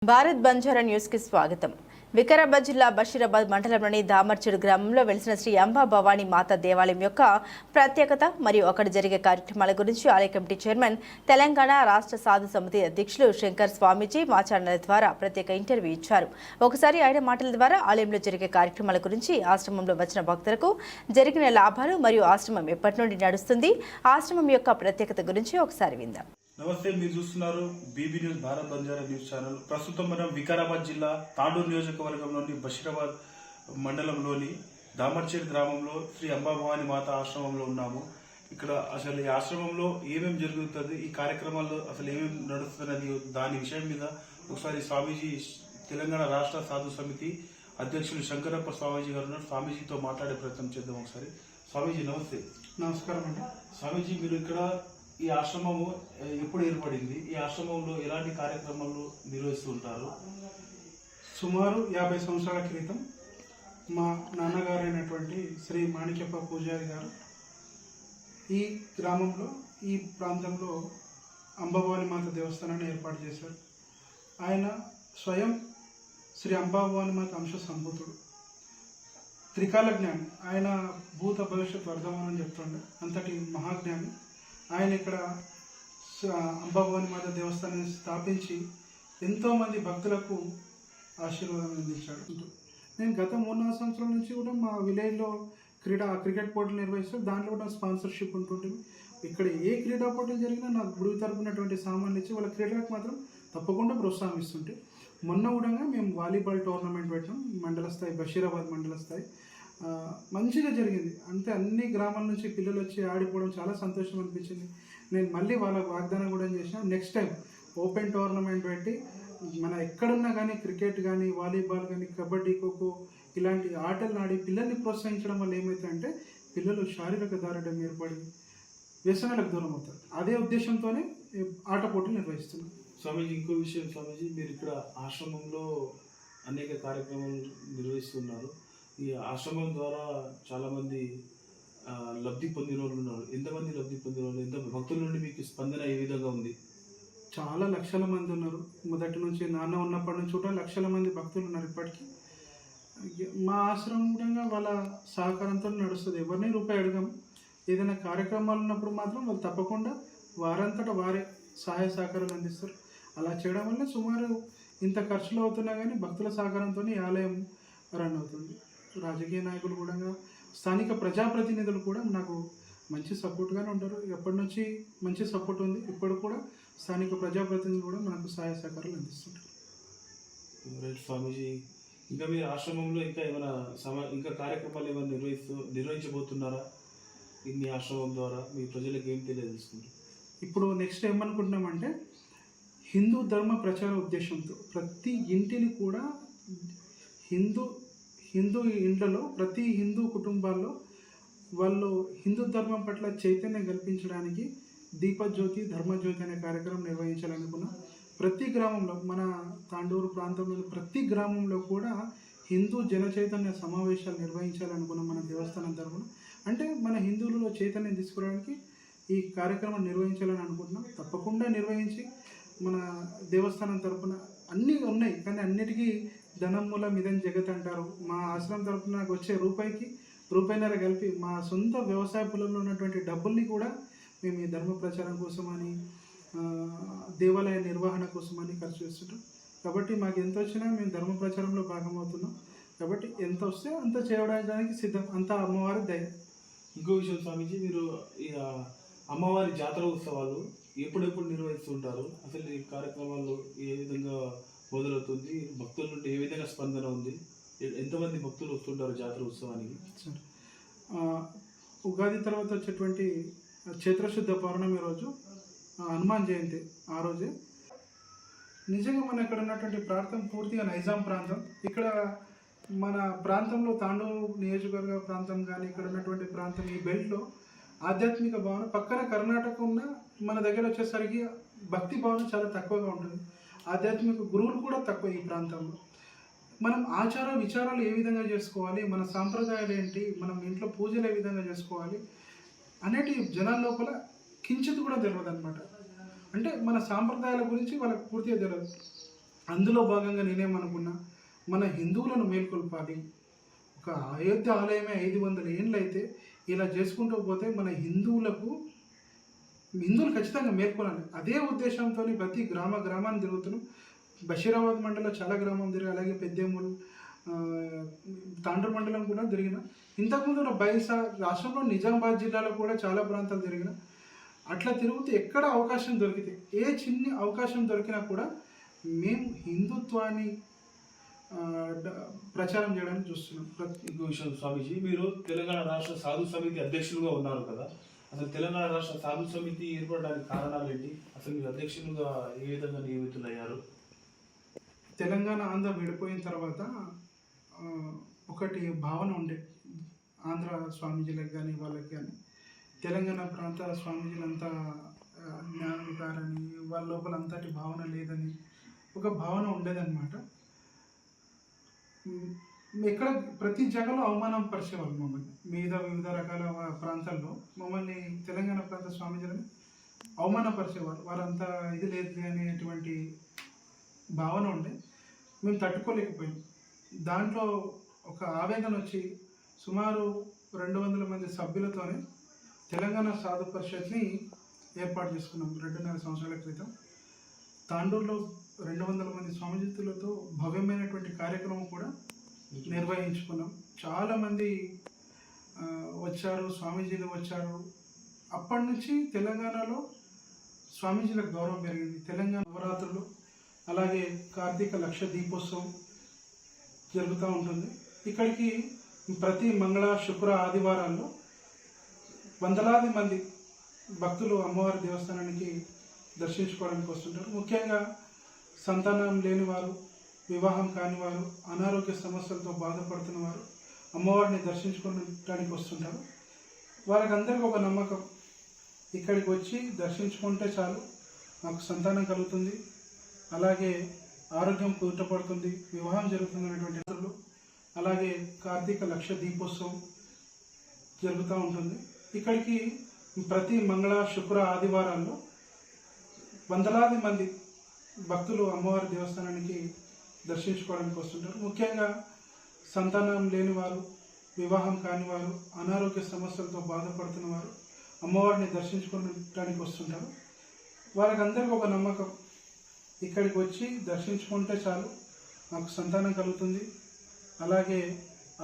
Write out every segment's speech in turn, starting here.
Bharat Banjara news కి స్వాగతం. వికారాబాద్ జిల్లా బషీరాబాద్ మండలంలోని దామర్చెడు గ్రామంలో వెలిసిన శ్రీ అంబా భవానీ మాత దేవాలయం యొక్క ప్రత్యేకత మరియు అక్కడ జరిగే కార్యక్రమాల గురించి ఆలయ కమిటీ చైర్మన్, తెలంగాణ రాష్ట్ర సాధు సమితి అధ్యక్షులు శంకర్ స్వామీజీ మా ఛానల్ ద్వారా ప్రత్యేక ఇంటర్వ్యూ ఇచ్చారు. ఒకసారి ఆయన మాటల ద్వారా ఆలయంలో జరిగే కార్యక్రమాల గురించి, ఆశ్రమంలో వచ్చిన భక్తులకు జరిగిన లాభాలు మరియు ఆశ్రమం ఎప్పటి నుండి నడుస్తుంది, ఆశ్రమం యొక్క ప్రత్యేకత గురించి ఒకసారి విందాం. నమస్తే, మీరు చూస్తున్నారు BB news Bharat Banjara news channel. ప్రస్తుతం మనం వికారాబాద్ జిల్లా తాండూరు నియోజకవర్గంలోని బషీరాబాద్ మండలంలోని దామర్చేరు గ్రామంలో శ్రీ అంబాభవాని మాత ఆశ్రమంలో ఉన్నాము. ఇక్కడ అసలు ఈ ఆశ్రమంలో ఏమేమి జరుగుతుంది, ఈ కార్యక్రమాల్లో అసలు ఏమేమి నడుస్తున్నది, దాని విషయం మీద ఒకసారి స్వామీజీ, తెలంగాణ రాష్ట్ర సాధు సమితి అధ్యక్షులు శంకరప్ప స్వామీజీ గారు ఉన్నారు. స్వామీజీతో మాట్లాడే ప్రయత్నం చేద్దాం ఒకసారి. స్వామీజీ నమస్తే. నమస్కారం అండి. స్వామీజీ, మీరు ఇక్కడ ఈ ఆశ్రమము ఎప్పుడు ఏర్పడింది, ఈ ఆశ్రమంలో ఎలాంటి కార్యక్రమాలు నిర్వహిస్తూ ఉంటారు? సుమారు 50 సంవత్సరాల క్రితం మా నాన్నగారు అయినటువంటి శ్రీ మాణిక్యప్ప పూజారి గారు ఈ గ్రామంలో, ఈ ప్రాంతంలో అంబాభవాని మాత దేవస్థానాన్ని ఏర్పాటు చేశారు. ఆయన స్వయం శ్రీ అంబాభవాని మాత అంశ సంభూతుడు, త్రికాల జ్ఞాని. ఆయన భూత భవిష్యత్ వర్ధమానం చెప్తుండే అంతటి మహాజ్ఞాని. ఆయన ఇక్కడ అంబాభవాని మాత దేవస్థానాన్ని స్థాపించి ఎంతోమంది భక్తులకు ఆశీర్వాదం అందించాడు. నేను గత 3-4 సంవత్సరాల నుంచి కూడా మా విలేజ్లో క్రికెట్ పోటీలు నిర్వహిస్తూ దాంట్లో కూడా స్పాన్సర్షిప్ ఉంటుంటుంది. ఇక్కడ ఏ క్రీడా పోటీలు జరిగినా నాకు గురువు తరపునటువంటి సామాన్లు ఇచ్చి వాళ్ళ క్రీడలకు మాత్రం తప్పకుండా ప్రోత్సాహిస్తుంటే, మొన్న కూడా మేము వాలీబాల్ టోర్నమెంట్ పెట్టాం, మండల స్థాయి, బషీరాబాద్ మండల స్థాయి. మంచిగా జరిగింది. అంతే, అన్ని గ్రామాల నుంచి పిల్లలు వచ్చి ఆడిపోవడం చాలా సంతోషం అనిపించింది. నేను మళ్ళీ వాళ్ళకు వాగ్దానం కూడా చేసిన, నెక్స్ట్ టైం ఓపెన్ టోర్నమెంట్ పెట్టి మన ఎక్కడున్నా కానీ క్రికెట్ కానీ, వాలీబాల్ కానీ, కబడ్డీ, ఖోఖో ఇలాంటి ఆటలు ఆడి పిల్లల్ని ప్రోత్సహించడం వల్ల ఏమవుతుందంటే పిల్లలు శారీరక దారుఢ్యం ఏర్పడి వ్యసనాలకు దూరం అవుతారు. అదే ఉద్దేశంతోనే ఆట పోటీలు నిర్వహిస్తున్నాం. స్వామీజీ, ఇంకో విషయం స్వామీజీ, మీరు ఇక్కడ ఆశ్రమంలో అనేక కార్యక్రమాలు నిర్వహిస్తున్నారు. ఈ ఆశ్రమం ద్వారా చాలామంది లబ్ధి పొందిన వాళ్ళు ఉన్నారు. ఎంతమంది లబ్ధి పొందిన వాళ్ళు, ఎంత భక్తుల నుండి మీకు స్పందన ఏ విధంగా ఉంది? చాలా లక్షల మంది ఉన్నారు. మొదటి నుంచి, నాన్న ఉన్నప్పటి నుంచి కూడా లక్షల మంది భక్తులు ఉన్నారు. ఇప్పటికీ మా ఆశ్రమం కూడా వాళ్ళ సహకారంతో నడుస్తుంది. ఎవరిని రూపాయి అడగం. ఏదైనా కార్యక్రమాలు ఉన్నప్పుడు మాత్రం వాళ్ళు తప్పకుండా వారంతటా వారే సహాయ సహకారాలు అందిస్తారు. అలా చేయడం వల్ల సుమారు ఇంత ఖర్చులు అవుతున్నా కానీ భక్తుల సహకారంతో ఈ ఆలయం రన్ అవుతుంది. రాజకీయ నాయకులు కూడా, స్థానిక ప్రజాప్రతినిధులు కూడా నాకు మంచి సపోర్ట్గానే ఉంటారు. ఎప్పటి నుంచి మంచి సపోర్ట్ ఉంది. ఇప్పుడు కూడా స్థానిక ప్రజాప్రతినిధులు కూడా మనకు సహాయ సహకారాలు అందిస్తుంటారు. స్వామీజీ, ఇంకా మీ ఆశ్రమంలో ఇంకా ఏమైనా ఇంకా కార్యక్రమాలు ఏమైనా నిర్వహించబోతున్నారా? మీ ఆశ్రమం ద్వారా మీ ప్రజలకు ఏం తెలియజేసుకుంటారు? ఇప్పుడు నెక్స్ట్ ఏమనుకుంటున్నామంటే, హిందూ ధర్మ ప్రచార ఉద్దేశంతో ప్రతి ఇంటిని కూడా హిందూ ఇండ్లలో, ప్రతి హిందూ కుటుంబాల్లో వాళ్ళు హిందూ ధర్మం పట్ల చైతన్యం కల్పించడానికి దీపజ్యోతి, ధర్మజ్యోతి అనే కార్యక్రమం నిర్వహించాలనుకున్నాం. ప్రతి గ్రామంలో, మన తాండూరు ప్రాంతంలోని ప్రతి గ్రామంలో కూడా హిందూ జన చైతన్య సమావేశాలు నిర్వహించాలనుకున్నాం మన దేవస్థానం తరఫున. అంటే మన హిందువులలో చైతన్యం తీసుకురావడానికి ఈ కార్యక్రమం నిర్వహించాలని అనుకుంటున్నాం. తప్పకుండా నిర్వహించి మన దేవస్థానం తరఫున అన్నీ ఉన్నాయి, కానీ అన్నిటికీ ధనం మూలం ఇదని జగత్ అంటారు. మా ఆశ్రమం తరఫున నాకు వచ్చే రూపాయిన్నర కలిపి మా సొంత వ్యవసాయ పొలంలో ఉన్నటువంటి డబ్బుల్ని కూడా మేము ఈ ధర్మ ప్రచారం కోసమని, దేవాలయ నిర్వహణ కోసమని ఖర్చు చేస్తుంటాం. కాబట్టి మాకు ఎంత వచ్చినా మేము ధర్మ ప్రచారంలో భాగమవుతున్నాం. కాబట్టి ఎంత వస్తే అంత చేయడానికి సిద్ధం. అంతా అమ్మవారి దయ. ఇంకో విషయం స్వామీజీ, మీరు ఈ అమ్మవారి జాతర ఉత్సవాలు ఎప్పుడెప్పుడు నిర్వహిస్తుంటారు? అసలు ఈ కార్యక్రమాలు ఏ విధంగా మొదలవుతుంది? భక్తుల నుండి ఏ విధంగా స్పందన ఉంది? ఎంతమంది భక్తులు వస్తుంటారు జాతర ఉత్సవానికి? ఉగాది తర్వాత వచ్చేటువంటి చైత్రశుద్ధ పౌర్ణమి రోజు హనుమాన్ జయంతి. ఆ రోజే నిజంగా మన ఇక్కడ ఉన్నటువంటి ప్రాంతం పూర్తిగా నైజాం ప్రాంతం. ఇక్కడ మన ప్రాంతంలో తాండూరు నియోజకవర్గ ప్రాంతం కానీ, ఇక్కడ ఉన్నటువంటి ప్రాంతం, ఈ బెల్ట్లో ఆధ్యాత్మిక భావన, పక్కన కర్ణాటక ఉన్న మన దగ్గర వచ్చేసరికి భక్తి భావన చాలా తక్కువగా ఉంటుంది. ఆధ్యాత్మిక గురువులు కూడా తక్కువ ఈ ప్రాంతంలో. మనం ఆచార విచారాలు ఏ విధంగా చేసుకోవాలి, మన సాంప్రదాయాలు ఏంటి, మనం ఇంట్లో పూజలు ఏ విధంగా చేసుకోవాలి అనేటి జనాల లోపల కించిత్ కూడా తెలియదు అనమాట. అంటే మన సాంప్రదాయాల గురించి వాళ్ళకి పూర్తిగా తెలియదు. అందులో భాగంగా నేనేమనుకున్నా, మన హిందువులను మేల్కొల్పాలి. ఒక అయోధ్య ఆలయమే 500 ఏళ్ళు అయితే ఇలా చేసుకుంటూ పోతే మన హిందువులు ఖచ్చితంగా మేల్కొనాలి. అదే ఉద్దేశంతో ప్రతి గ్రామాన్ని తిరుగుతున్నాం. బషీరాబాద్ మండలంలో చాలా గ్రామం తిరిగి, అలాగే పెద్దేముల్, తాండూరు మండలం కూడా తిరిగిన. ఇంతకుముందు బైసా రాష్ట్రంలో నిజామాబాద్ జిల్లాలో కూడా చాలా ప్రాంతాలు తిరిగిన. అట్లా తిరుగుతూ ఎక్కడ అవకాశం దొరికితే, ఏ చిన్ని అవకాశం దొరికినా కూడా మేము హిందుత్వాన్ని ప్రచారం చేయడానికి చూస్తున్నాం. ఇంకో విషయం స్వామీజీ, మీరు తెలంగాణ రాష్ట్ర సాధు సమితి అధ్యక్షులుగా ఉన్నారు కదా, అసలు తెలంగాణ రాష్ట్ర సాధు సమితి ఏర్పడడానికి కారణాలు ఏంటి? అసలు మీరు అధ్యక్షులుగా ఏ విధంగా నియమితులయ్యారు? తెలంగాణ ఆంధ్ర విడిపోయిన తర్వాత ఒకటి భావన ఉండే, ఆంధ్ర స్వామీజీలకు కానీ వాళ్ళకి కానీ తెలంగాణ ప్రాంత స్వామీజీలంతా జ్ఞానుకారని, వాళ్ళ లోపల అంతటి భావన లేదని ఒక భావన ఉండేదన్నమాట. ఎక్కడ ప్రతి జగలో అవమానం పరిచేవాళ్ళు మమ్మల్ని. వివిధ రకాల ప్రాంతాల్లో మమ్మల్ని తెలంగాణ ప్రాంత స్వామీజీలను అవమానపరిచేవారు. వారంతా ఇది లేదు అనేటువంటి భావన ఉండే, మేము తట్టుకోలేకపోయాం. దాంట్లో ఒక ఆవేదన వచ్చి సుమారు 200 మంది సభ్యులతోనే తెలంగాణ సాధు పరిషత్ని ఏర్పాటు చేసుకున్నాం 2.5 సంవత్సరాల క్రితం. తాండూరులో 200 మంది స్వామీజీలతో భవ్యమైనటువంటి కార్యక్రమం కూడా నిర్వహించుకున్నాం. చాలామంది వచ్చారు, స్వామీజీలు వచ్చారు. అప్పటి నుంచి తెలంగాణలో స్వామీజీలకు గౌరవం పెరిగింది. తెలంగాణ నవరాత్రులు, అలాగే కార్తీక లక్ష దీపోత్సవం జరుగుతూ ఉంటుంది. ఇక్కడికి ప్రతి మంగళ, శుక్ర, ఆదివారాల్లో వందలాది మంది భక్తులు అమ్మవారి దేవస్థానానికి దర్శించుకోవడానికి వస్తుంటారు. ముఖ్యంగా సంతానం లేని వారు, వివాహం కాని వారు, అనారోగ్య సమస్యలతో బాధపడుతున్న వారు అమ్మవారిని దర్శించుకోవడానికి వస్తుంటారు. వారికందరికీ ఒక నమ్మకం, ఇక్కడికి వచ్చి దర్శించుకుంటే చాలు మాకు సంతానం కలుగుతుంది, అలాగే ఆరోగ్యం కుదుటపడుతుంది, వివాహం జరుగుతుంది అనేటువంటి ఇతరులు. అలాగే కార్తీక లక్ష దీపోత్సవం జరుగుతూ ఉంటుంది. ఇక్కడికి ప్రతి మంగళ, శుక్ర, ఆదివారాల్లో వందలాది మంది భక్తులు అమ్మవారి దేవస్థానానికి దర్శించుకోవడానికి వస్తుంటారు. ముఖ్యంగా సంతానం లేని వారు, వివాహం కాని వారు, అనారోగ్య సమస్యలతో బాధపడుతున్న వారు అమ్మవారిని దర్శించుకోవడానికి వస్తుంటారు. వారికందరికీ ఒక నమ్మకం, ఇక్కడికి వచ్చి దర్శించుకుంటే చాలు మాకు సంతానం కలుగుతుంది, అలాగే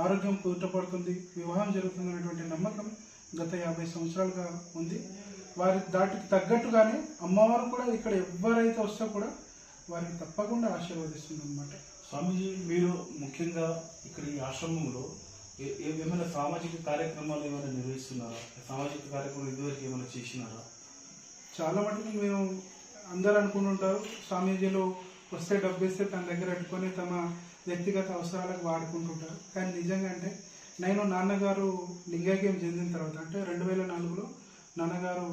ఆరోగ్యం కుదుటపడుతుంది, వివాహం జరుగుతుంది అనేటువంటి నమ్మకం గత 50 సంవత్సరాలుగా ఉంది. దాటికి తగ్గట్టుగానే అమ్మవారు కూడా ఇక్కడ ఎవరైతే వస్తే కూడా వారికి తప్పకుండా ఆశీర్వదిస్తుంది అన్నమాట. స్వామీజీ, మీరు ముఖ్యంగా ఇక్కడ ఈ ఆశ్రమంలో ఏమైనా సామాజిక కార్యక్రమాలు ఏమైనా నిర్వహిస్తున్నారా? సామాజిక కార్యక్రమాలు ఇదివరకు ఏమైనా చేసినారా? చాలా మటుకు మేము అందరూ అనుకుంటుంటారు, స్వామీజీలు వస్తే డబ్బిస్తే తన దగ్గర పెట్టుకొని తమ వ్యక్తిగత అవసరాలకు వాడుకుంటుంటారు. కానీ నిజంగా అంటే నేను నాన్నగారు లింగైక్యం చెందిన తర్వాత, అంటే 2004లో నాన్నగారు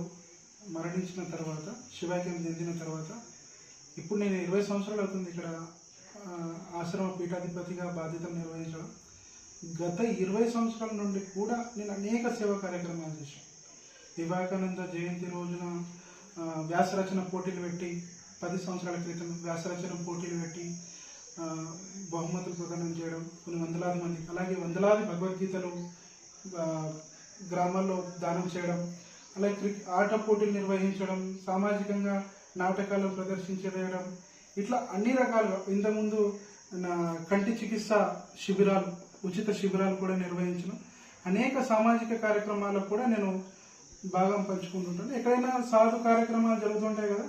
మరణించిన తర్వాత, శివైక్యం చెందిన తర్వాత, ఇప్పుడు నేను 20 సంవత్సరాలు అవుతుంది ఇక్కడ ఆశ్రమ పీఠాధిపతిగా బాధ్యతలు నిర్వహించడం. గత 20 సంవత్సరాల నుండి కూడా నేను అనేక సేవా కార్యక్రమాలు చేశాను. వివేకానంద జయంతి రోజున వ్యాసరచన పోటీలు పెట్టి, 10 సంవత్సరాల క్రితం వ్యాసరచన పోటీలు పెట్టి బహుమతులు ప్రదానం చేయడం, కొన్ని వందలాది మంది, అలాగే వందలాది భగవద్గీతలు గ్రామాల్లో దానం చేయడం, అలాగే ఆట పోటీలు నిర్వహించడం, సామాజికంగా నాటకాలను ప్రదర్శించడం, ఇట్లా అన్ని రకాలుగా. ఇంతకుముందు కంటి చికిత్స శిబిరాలు, ఉచిత శిబిరాలు కూడా నిర్వహించడం, అనేక సామాజిక కార్యక్రమాలకు కూడా నేను భాగం పంచుకుంటుంటాను. ఎక్కడైనా సాధు కార్యక్రమాలు జరుగుతుంటాయి కదా,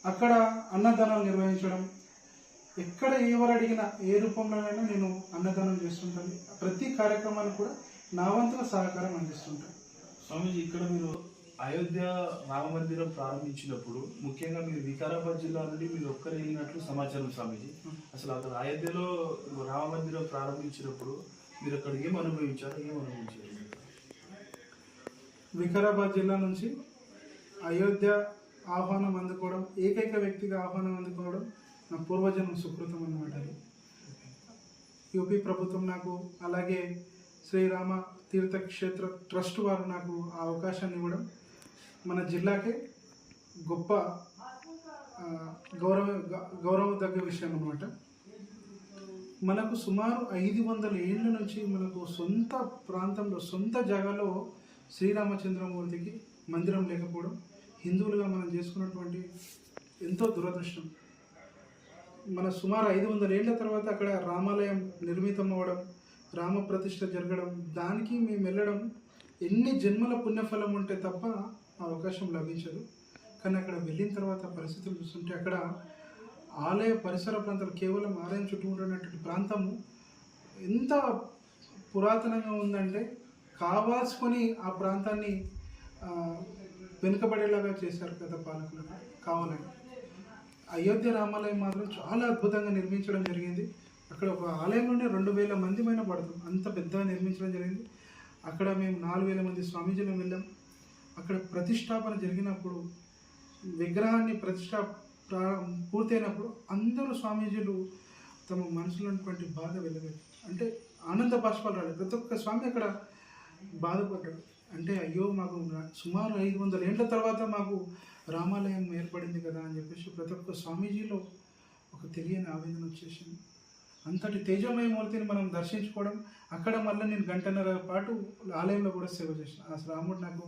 అక్కడ అన్నదానాలు నిర్వహించడం, ఎక్కడ ఎవరు అడిగినా ఏ రూపంలోనైనా నేను అన్నదానం చేస్తుంటాను. ప్రతి కార్యక్రమానికి కూడా నా వంతుగా సహకారం అందిస్తుంటాను. స్వామీజీ, ఇక్కడ మీరు అయోధ్య రామ మందిరం ప్రారంభించినప్పుడు ముఖ్యంగా మీరు వికారాబాద్ జిల్లా నుండి మీరు ఒక్కరు వెళ్ళినట్లు సమాచారం స్వామీజీ. అసలు అక్కడ అయోధ్యలో రామ మందిరం ప్రారంభించినప్పుడు మీరు అక్కడ ఏం అనుభవించారు? వికారాబాద్ జిల్లా నుంచి అయోధ్య ఆహ్వానం అందుకోవడం, ఏకైక వ్యక్తిగా ఆహ్వానం అందుకోవడం నా పూర్వజన్మ సుకృతం అన్నమాట. యూపీ ప్రభుత్వం నాకు, అలాగే శ్రీరామ తీర్థక్షేత్ర ట్రస్ట్ వారు నాకు ఆ అవకాశాన్ని ఇవ్వడం మన జిల్లాకే గొప్ప గౌరవ దగ్గ విషయం అనమాట. మనకు సుమారు 500 ఏళ్ళ నుంచి మనకు సొంత ప్రాంతంలో సొంత జాగాలో శ్రీరామచంద్రమూర్తికి మందిరం లేకపోవడం హిందువులుగా మనం చేసుకున్నటువంటి ఎంతో దురదృష్టం. మన సుమారు 500 ఏళ్ల తర్వాత అక్కడ రామాలయం నిర్మితం అవ్వడం, రామ ప్రతిష్ఠ జరగడం, దానికి మేము వెళ్ళడం ఎన్ని జన్మల పుణ్యఫలం ఉంటే తప్ప ఆ అవకాశం లభించదు. కానీ అక్కడ వెళ్ళిన తర్వాత పరిస్థితులు చూస్తుంటే అక్కడ ఆలయ పరిసర ప్రాంతాలు కేవలం ఆలయం చుట్టూ ఉన్నటువంటి ప్రాంతము ఎంత పురాతనంగా ఉందంటే కావాల్సుకొని ఆ ప్రాంతాన్ని వెనుకబడేలాగా చేశారు గత పాలకులు కావాలని. అయోధ్య రామాలయం మాత్రం చాలా అద్భుతంగా నిర్మించడం జరిగింది. అక్కడ ఒక ఆలయంలోనే 2000 మంది పైన పడతాం, అంత పెద్దగా నిర్మించడం జరిగింది. అక్కడ మేము 4000 మంది స్వామీజీలు వెళ్ళాం. అక్కడ ప్రతిష్టాపన జరిగినప్పుడు విగ్రహాన్ని పూర్తయినప్పుడు అందరూ స్వామీజీలు తమ మనసులో ఉన్నటువంటి బాధ వెళ్ళలేదు, అంటే ఆనంద బాష్పాలు రాలేదు. ప్రతి ఒక్క స్వామి అక్కడ బాధపడ్డాడు. అంటే అయ్యో మాకు సుమారు 500 ఏళ్ల తర్వాత మాకు రామాలయం ఏర్పడింది కదా అని చెప్పేసి ప్రతి ఒక్క స్వామీజీలో ఒక తెలియని ఆవేదన వచ్చేసింది. అంతటి తేజోమయ మూర్తిని మనం దర్శించుకోవడం, అక్కడ మళ్ళీ నేను 1.5 గంటల పాటు ఆలయంలో కూడా సేవ చేసిన ఆ రాముడు నాకు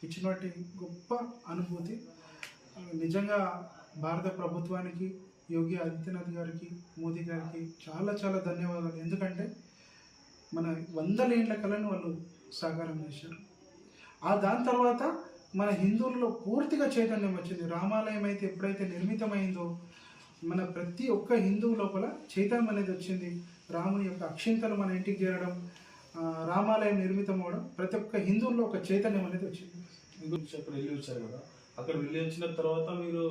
ఇచ్చినటువంటి గొప్ప అనుభూతి. నిజంగా భారత ప్రభుత్వానికి, యోగి ఆదిత్యనాథ్ గారికి, మోదీ గారికి చాలా చాలా ధన్యవాదాలు. ఎందుకంటే మన 100 ఏళ్ల కళను వాళ్ళు సాకారం చేశారు. దాని తర్వాత మన హిందువుల్లో పూర్తిగా చైతన్యం వచ్చింది. రామాలయం అయితే ఎప్పుడైతే నిర్మితమైందో మన ప్రతి ఒక్క హిందువు లోపల చైతన్యం అనేది వచ్చింది. రాముని యొక్క అక్షింతలు మన ఇంటికి చేరడం, రామాలయం నిర్మితం అవడం, ప్రతి ఒక్క హిందువుల్లో ఒక చైతన్యం అనేది వచ్చింది. అక్కడ వెళ్ళి వచ్చారు కదా, అక్కడ వెళ్ళి వచ్చిన తర్వాత మీరు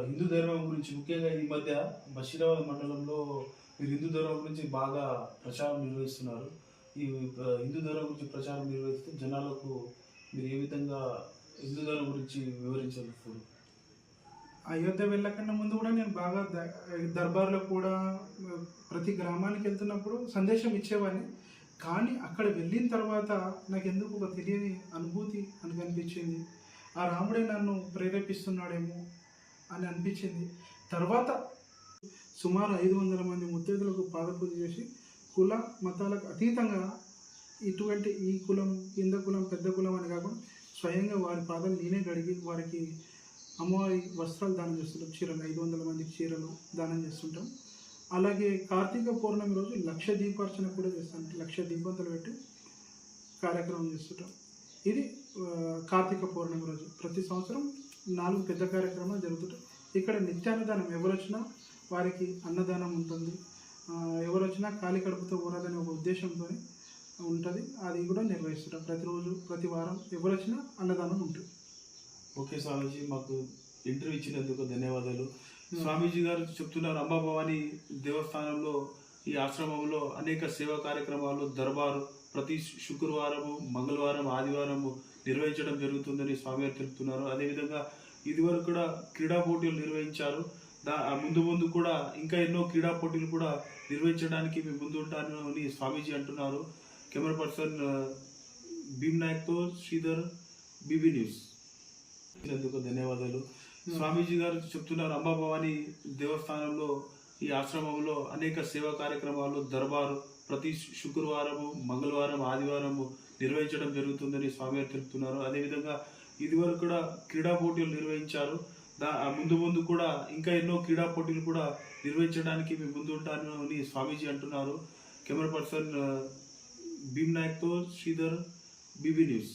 హిందూ ధర్మం గురించి, ముఖ్యంగా ఈ మధ్య బషీరాబాద్ మండలంలో మీరు హిందూ ధర్మం గురించి బాగా ప్రచారం నిర్వహిస్తున్నారు. ఈ హిందూ ధర్మం గురించి ప్రచారం నిర్వహిస్తే జనాలకు మీరు ఏ విధంగా హిందూ ధర్మం గురించి వివరించారు? అయోధ్య వెళ్ళకన్నా ముందు కూడా నేను బాగా దర్బార్లో కూడా ప్రతి గ్రామానికి వెళ్తున్నప్పుడు సందేశం ఇచ్చేవాడిని. కానీ అక్కడ వెళ్ళిన తర్వాత నాకు ఎందుకు ఒక తెలియని అనుభూతి అని అనిపించింది. ఆ రాముడే నన్ను ప్రేరేపిస్తున్నాడేమో అని అనిపించింది. తర్వాత సుమారు 500 మంది ముత్తైదులకు పాదపూజ చేసి కుల మతాలకు అతీతంగా ఇటువంటి ఈ కులం, కింద కులం, పెద్ద కులం అని కాకుండా స్వయంగా వారి పాదాలు నేనే గడిగి వారికి అమ్మవారి వస్త్రాలు దానం చేస్తుంటాం. చీరలు 500 మందికి చీరలు దానం చేస్తుంటాం. అలాగే కార్తీక పౌర్ణమి రోజు 1,00,000 దీపార్చన కూడా చేస్తాం. 1,00,000 దీపంతలు పెట్టి కార్యక్రమం చేస్తుంటాం. ఇది కార్తీక పౌర్ణమి రోజు. ప్రతి సంవత్సరం 4 పెద్ద కార్యక్రమాలు జరుగుతుంటాయి. ఇక్కడ నిత్యాన్నదానం, ఎవరు వచ్చినా వారికి అన్నదానం ఉంటుంది. ఎవరు వచ్చినా ఖాళీ కడుపుతో ఊరదనే ఒక ఉద్దేశంతో ఉంటుంది. అది కూడా నిర్వహిస్తుంటాం. ప్రతిరోజు, ప్రతి వారం ఎవరు వచ్చినా అన్నదానం ఉంటుంది. ఓకే స్వామీజీ, మాకు ఇంటర్వ్యూ ఇచ్చినందుకు ధన్యవాదాలు. స్వామీజీ గారు చెప్తున్నారు, అంబాభవాని దేవస్థానంలో, ఈ ఆశ్రమంలో అనేక సేవా కార్యక్రమాలు, దర్బారు ప్రతి శుక్రవారము, మంగళవారం, ఆదివారము నిర్వహించడం జరుగుతుందని స్వామి గారు తెలుపుతున్నారు. అదేవిధంగా ఇదివరకు కూడా క్రీడా పోటీలు నిర్వహించారు. ముందు కూడా ఇంకా ఎన్నో క్రీడా పోటీలు కూడా నిర్వహించడానికి మేము ముందుంటాను అని స్వామీజీ అంటున్నారు. కెమెరా పర్సన్ భీమ్ నాయక్తో శ్రీధర్, బీబీ న్యూస్. అందుకు ధన్యవాదాలు. స్వామీజీ గారు చెప్తున్నారు, అంబాభవాని దేవస్థానంలో, ఈ ఆశ్రమంలో అనేక సేవా కార్యక్రమాలు, దర్బారు ప్రతి శుక్రవారము, మంగళవారం, ఆదివారము నిర్వహించడం జరుగుతుందని స్వామి గారు తెలుపుతున్నారు. అదేవిధంగా ఇదివరకు కూడా క్రీడా పోటీలు నిర్వహించారు. ముందు కూడా ఇంకా ఎన్నో క్రీడా పోటీలు కూడా నిర్వహించడానికి మేము ముందుంటాను అని స్వామీజీ అంటున్నారు. కెమెరా పర్సన్ భీమ్ నాయక్తో శ్రీధర్, బీబీ న్యూస్.